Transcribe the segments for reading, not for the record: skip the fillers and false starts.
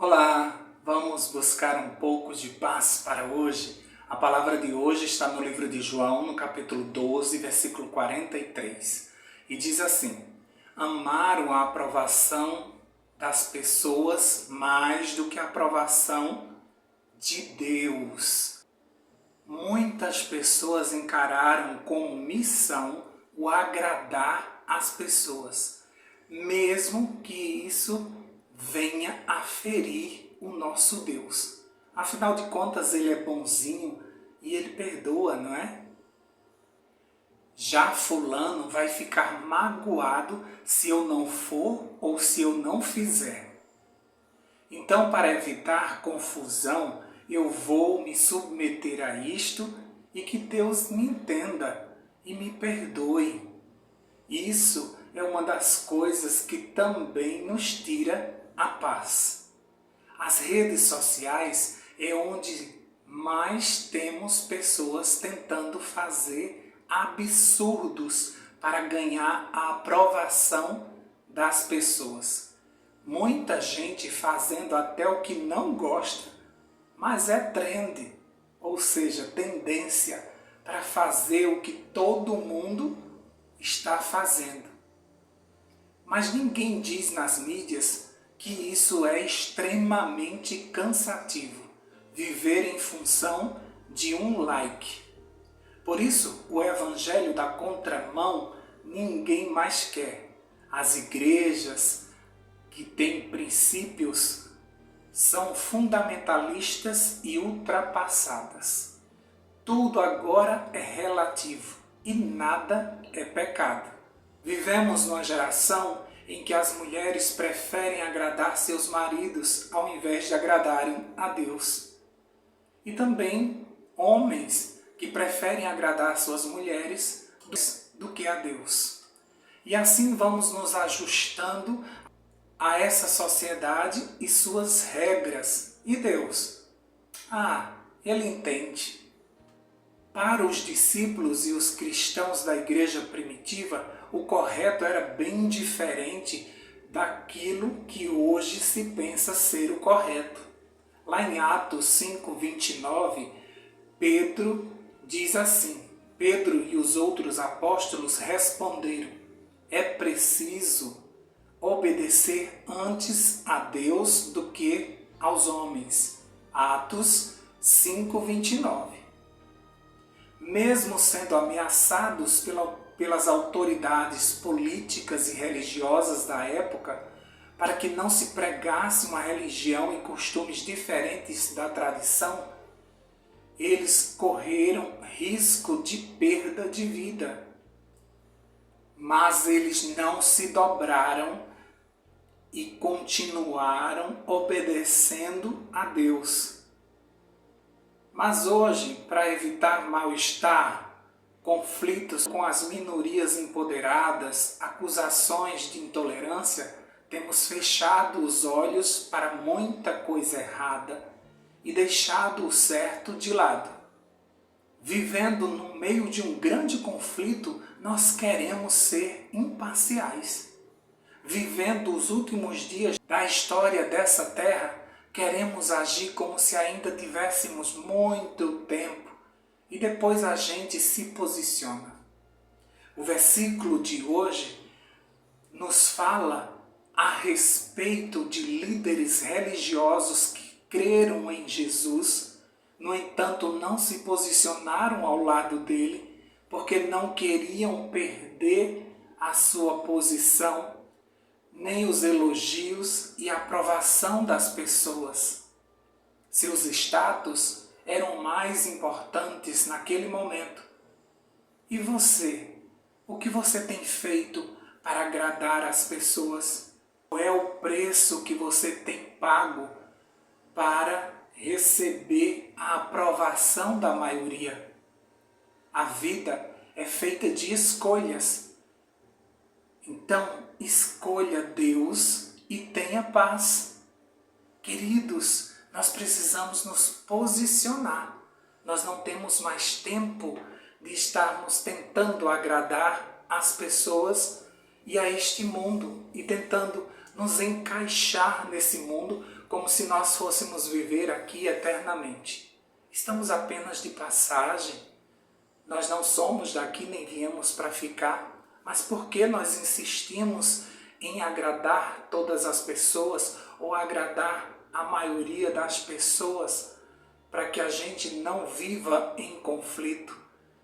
Olá, vamos buscar um pouco de paz para hoje. A palavra de hoje está no livro de João, no capítulo 12, versículo 43. E diz assim: amaram a aprovação das pessoas mais do que a aprovação de Deus. Muitas pessoas encararam como missão o agradar as pessoas, mesmo que isso venha a ferir o nosso Deus. Afinal de contas, Ele é bonzinho e Ele perdoa, não é? Já fulano vai ficar magoado se eu não for ou se eu não fizer. Então, para evitar confusão, eu vou me submeter a isto e que Deus me entenda e me perdoe. Isso é uma das coisas que também nos tira a paz. As redes sociais é onde mais temos pessoas tentando fazer absurdos para ganhar a aprovação das pessoas. Muita gente fazendo até o que não gosta, mas é trend, ou seja, tendência para fazer o que todo mundo está fazendo. Mas ninguém diz nas mídias que isso é extremamente cansativo, viver em função de um like. Por isso, o evangelho da contramão ninguém mais quer. As igrejas que têm princípios são fundamentalistas e ultrapassadas. Tudo agora é relativo e nada é pecado. Vivemos numa geração em que as mulheres preferem agradar seus maridos ao invés de agradarem a Deus. E também homens que preferem agradar suas mulheres do que a Deus. E assim vamos nos ajustando a essa sociedade e suas regras. E Deus? Ele entende. Para os discípulos e os cristãos da igreja primitiva, o correto era bem diferente daquilo que hoje se pensa ser o correto. Lá em Atos 5:29, Pedro diz assim: Pedro e os outros apóstolos responderam: é preciso obedecer antes a Deus do que aos homens. Atos 5:29. Mesmo sendo ameaçados pelas autoridades políticas e religiosas da época, para que não se pregasse uma religião e costumes diferentes da tradição, eles correram risco de perda de vida. Mas eles não se dobraram e continuaram obedecendo a Deus. Mas hoje, para evitar mal-estar, conflitos com as minorias empoderadas, acusações de intolerância, temos fechado os olhos para muita coisa errada e deixado o certo de lado. Vivendo no meio de um grande conflito, nós queremos ser imparciais. Vivendo os últimos dias da história dessa terra, queremos agir como se ainda tivéssemos muito tempo e depois a gente se posiciona. O versículo de hoje nos fala a respeito de líderes religiosos que creram em Jesus, no entanto não se posicionaram ao lado dele porque não queriam perder a sua posição, nem os elogios e a aprovação das pessoas. Seus status eram mais importantes naquele momento. E você? O que você tem feito para agradar as pessoas? Qual é o preço que você tem pago para receber a aprovação da maioria? A vida é feita de escolhas. Então, escolha Deus e tenha paz. Queridos, nós precisamos nos posicionar. Nós não temos mais tempo de estarmos tentando agradar as pessoas e a este mundo e tentando nos encaixar nesse mundo como se nós fôssemos viver aqui eternamente. Estamos apenas de passagem. Nós não somos daqui nem viemos para ficar. Mas por que nós insistimos em agradar todas as pessoas ou agradar a maioria das pessoas para que a gente não viva em conflito?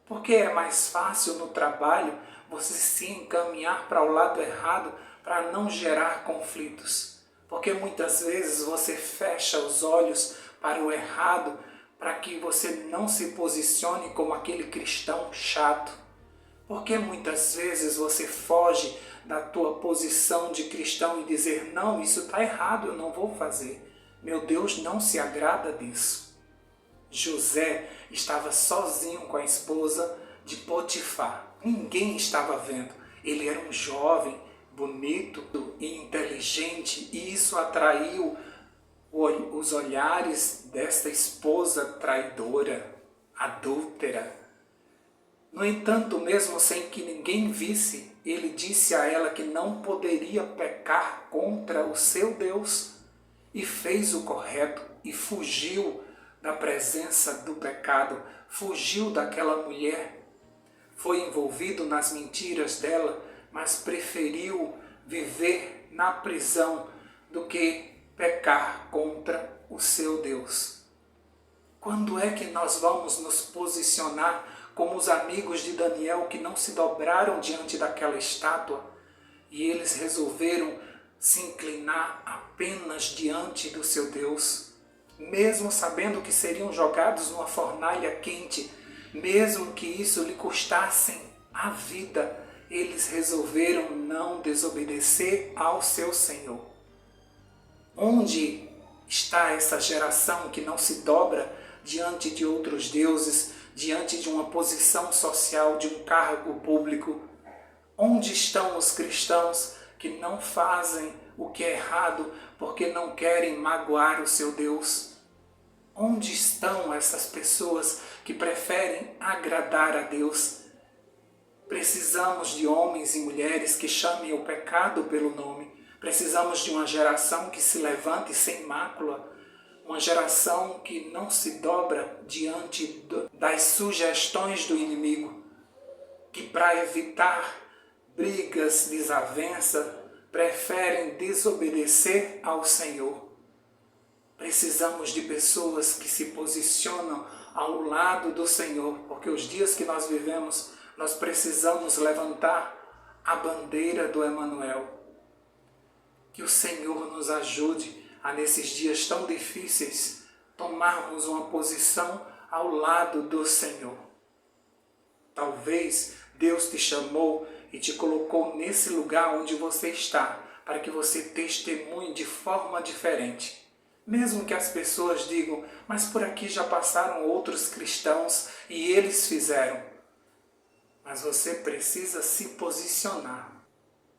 Porque é mais fácil no trabalho você se encaminhar para o lado errado para não gerar conflitos. Porque muitas vezes você fecha os olhos para o errado para que você não se posicione como aquele cristão chato. Porque muitas vezes você foge da tua posição de cristão e dizer, não, isso está errado, eu não vou fazer. Meu Deus não se agrada disso. José estava sozinho com a esposa de Potifar. Ninguém estava vendo. Ele era um jovem, bonito e inteligente, e isso atraiu os olhares desta esposa traidora, adúltera. No entanto, mesmo sem que ninguém visse, ele disse a ela que não poderia pecar contra o seu Deus e fez o correto e fugiu da presença do pecado, fugiu daquela mulher, foi envolvido nas mentiras dela, mas preferiu viver na prisão do que pecar contra o seu Deus. Quando é que nós vamos nos posicionar como os amigos de Daniel que não se dobraram diante daquela estátua e eles resolveram se inclinar apenas diante do seu Deus, mesmo sabendo que seriam jogados numa fornalha quente, mesmo que isso lhe custasse a vida, eles resolveram não desobedecer ao seu Senhor. Onde está essa geração que não se dobra diante de outros deuses, diante de uma posição social, de um cargo público? Onde estão os cristãos que não fazem o que é errado porque não querem magoar o seu Deus? Onde estão essas pessoas que preferem agradar a Deus? Precisamos de homens e mulheres que chamem o pecado pelo nome. Precisamos de uma geração que se levante sem mácula, uma geração que não se dobra diante das sugestões do inimigo, que para evitar brigas, desavença, preferem desobedecer ao Senhor. Precisamos de pessoas que se posicionam ao lado do Senhor, porque os dias que nós vivemos, nós precisamos levantar a bandeira do Emanuel. Que o Senhor nos ajude a, nesses dias tão difíceis, tomarmos uma posição ao lado do Senhor. Talvez Deus te chamou e te colocou nesse lugar onde você está, para que você testemunhe de forma diferente. Mesmo que as pessoas digam, mas por aqui já passaram outros cristãos e eles fizeram. Mas você precisa se posicionar.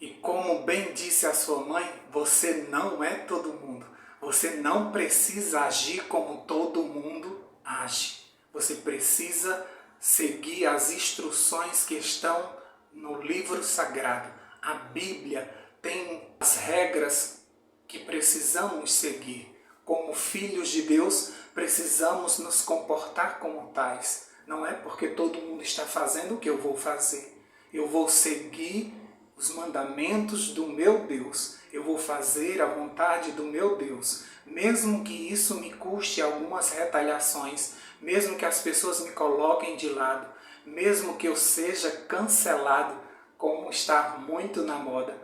E como bem disse a sua mãe, você não é todo mundo. Você não precisa agir como todo mundo age. Você precisa seguir as instruções que estão no livro sagrado. A Bíblia tem as regras que precisamos seguir. Como filhos de Deus, precisamos nos comportar como tais. Não é porque todo mundo está fazendo o que eu vou fazer. Eu vou seguir os mandamentos do meu Deus. Eu vou fazer a vontade do meu Deus. Mesmo que isso me custe algumas retaliações, mesmo que as pessoas me coloquem de lado, mesmo que eu seja cancelado, como está muito na moda,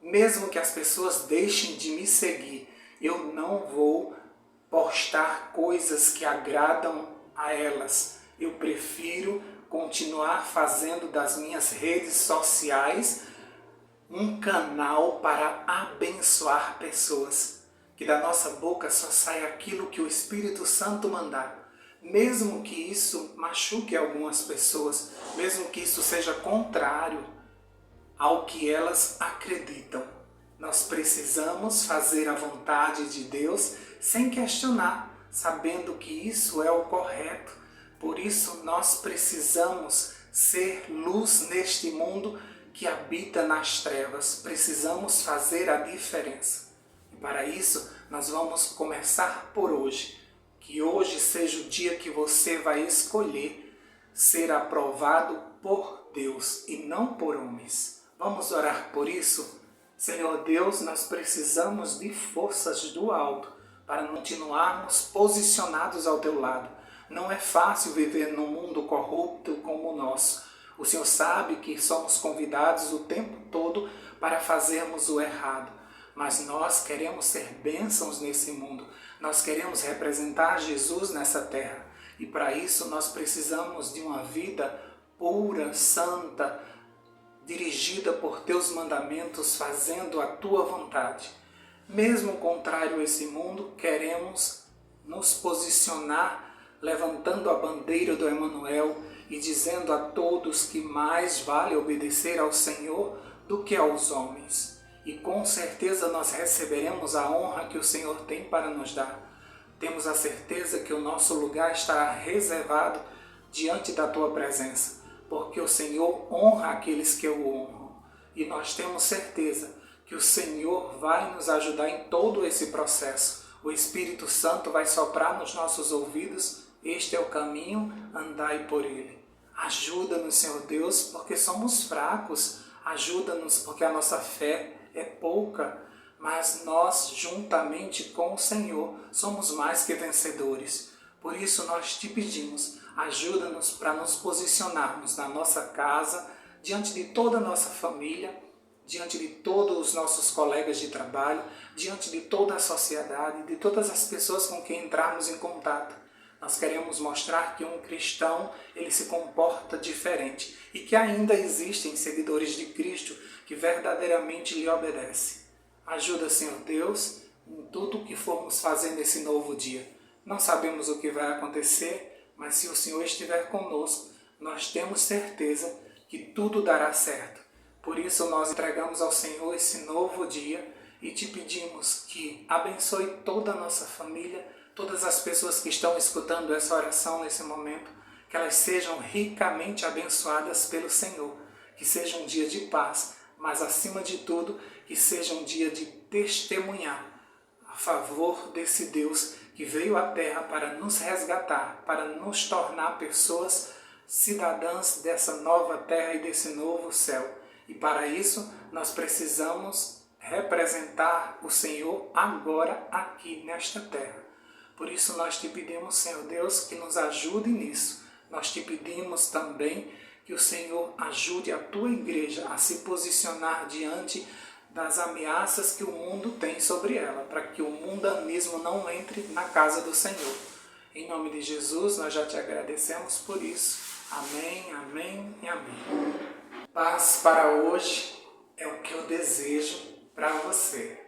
mesmo que as pessoas deixem de me seguir, eu não vou postar coisas que agradam a elas. Eu prefiro continuar fazendo das minhas redes sociais um canal para abençoar pessoas. Que da nossa boca só saia aquilo que o Espírito Santo mandar. Mesmo que isso machuque algumas pessoas, mesmo que isso seja contrário ao que elas acreditam. Nós precisamos fazer a vontade de Deus sem questionar, sabendo que isso é o correto. Por isso nós precisamos ser luz neste mundo que habita nas trevas. Precisamos fazer a diferença. E para isso, nós vamos começar por hoje. Que hoje seja o dia que você vai escolher ser aprovado por Deus e não por homens. Vamos orar por isso? Senhor Deus, nós precisamos de forças do alto para continuarmos posicionados ao teu lado. Não é fácil viver num mundo corrupto como o nosso. O Senhor sabe que somos convidados o tempo todo para fazermos o errado. Mas nós queremos ser bênçãos nesse mundo. Nós queremos representar Jesus nessa terra. E para isso nós precisamos de uma vida pura, santa, dirigida por teus mandamentos, fazendo a tua vontade. Mesmo contrário a esse mundo, queremos nos posicionar levantando a bandeira do Emanuel e dizendo a todos que mais vale obedecer ao Senhor do que aos homens. E com certeza nós receberemos a honra que o Senhor tem para nos dar. Temos a certeza que o nosso lugar estará reservado diante da tua presença, porque o Senhor honra aqueles que o honram. E nós temos certeza que o Senhor vai nos ajudar em todo esse processo. O Espírito Santo vai soprar nos nossos ouvidos: este é o caminho, andai por ele. Ajuda-nos, Senhor Deus, porque somos fracos. Ajuda-nos porque a nossa fé é pouca, mas nós, juntamente com o Senhor, somos mais que vencedores. Por isso nós te pedimos, ajuda-nos para nos posicionarmos na nossa casa, diante de toda a nossa família, diante de todos os nossos colegas de trabalho, diante de toda a sociedade, de todas as pessoas com quem entrarmos em contato. Nós queremos mostrar que um cristão, ele se comporta diferente e que ainda existem seguidores de Cristo que verdadeiramente lhe obedecem. Ajuda, Senhor Deus, em tudo o que formos fazer nesse novo dia. Não sabemos o que vai acontecer, mas se o Senhor estiver conosco, nós temos certeza que tudo dará certo. Por isso nós entregamos ao Senhor esse novo dia e te pedimos que abençoe toda a nossa família, todas as pessoas que estão escutando essa oração nesse momento, que elas sejam ricamente abençoadas pelo Senhor, que seja um dia de paz, mas acima de tudo, que seja um dia de testemunhar a favor desse Deus que veio à terra para nos resgatar, para nos tornar pessoas cidadãs dessa nova terra e desse novo céu. E para isso nós precisamos representar o Senhor agora aqui nesta terra. Por isso nós te pedimos, Senhor Deus, que nos ajude nisso. Nós te pedimos também que o Senhor ajude a tua igreja a se posicionar diante das ameaças que o mundo tem sobre ela, para que o mundanismo não entre na casa do Senhor. Em nome de Jesus, nós já te agradecemos por isso. Amém, amém e amém. Paz para hoje é o que eu desejo para você.